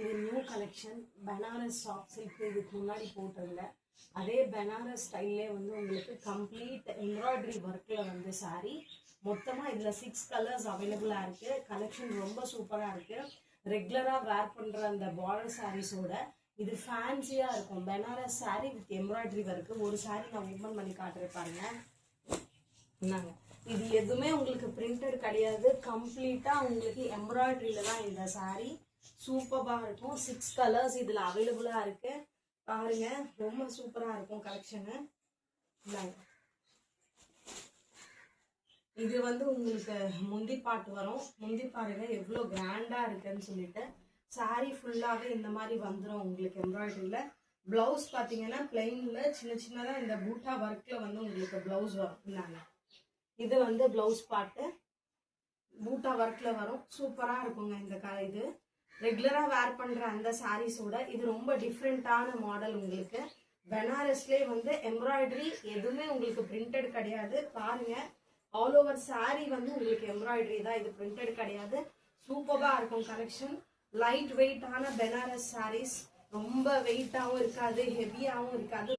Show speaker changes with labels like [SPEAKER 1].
[SPEAKER 1] இது new collection Banaras soft silk. இதுக்கு முன்னாடி போட்டிருந்தேன் அதே பனாரஸ் ஸ்டைல்லே வந்து உங்களுக்கு கம்ப்ளீட் எம்ப்ராய்டரி ஒர்க்கில் வந்து சாரீ மொத்தமாக இதில் 6 கலர்ஸ் அவைலபிளாக இருக்குது. கலெக்ஷன் ரொம்ப சூப்பராக இருக்குது. ரெகுலராக வேர் பண்ணுற அந்த பார்டர் சாரீஸோட இது ஃபேன்சியாக இருக்கும். Banaras sari with embroidery work. ஒரு சாரீ நான் ஓப்பன் பண்ணி காட்டுறேன். என்னங்க இது எதுவுமே உங்களுக்கு பிரிண்டட் கிடையாது. கம்ப்ளீட்டாக உங்களுக்கு எம்ப்ராய்டரியில் தான் இந்த சாரீ. சூப்பராக இருக்கும். 6 கலர்ஸ் இதில் அவைலபிளாக இருக்கு. பாருங்க, ரொம்ப சூப்பராக இருக்கும் கலெக்ஷனு. இது வந்து உங்களுக்கு முந்தி பாட்டு வரும். முந்தி பாருங்க எவ்வளோ கிராண்டாக இருக்குன்னு சொல்லிட்டு. சாரீ ஃபுல்லாகவே இந்த மாதிரி வந்துடும் உங்களுக்கு எம்ப்ராய்டரியில். பிளவுஸ் பார்த்தீங்கன்னா பிளெயினில் சின்ன சின்னதாக இந்த பூட்டா ஒர்க்கில் வந்து உங்களுக்கு பிளவுஸ் வரும். இந்தாங்க, இது வந்து பிளவுஸ் பாட்டு பூட்டா ஒர்க்கில் வரும். சூப்பராக இருக்குங்க இந்த இது. ரெகுலராக வேர் பண்ணுற அந்த சாரீஸோட இது ரொம்ப டிஃப்ரெண்ட்டான மாடல். உங்களுக்கு பனாரஸ்லேயே வந்து எம்ப்ராய்டரி எதுவுமே உங்களுக்கு பிரிண்டட் கிடையாது. பாருங்க, ஆல் ஓவர் சாரீ வந்து உங்களுக்கு எம்ப்ராய்டரி தான். இது பிரிண்டட் கிடையாது. சூப்பராக இருக்கும் கலெக்ஷன். லைட் வெயிட்டான பனாரஸ் சாரீஸ். ரொம்ப வெயிட்டாகவும் இருக்காது, ஹெவியாகவும் இருக்காது.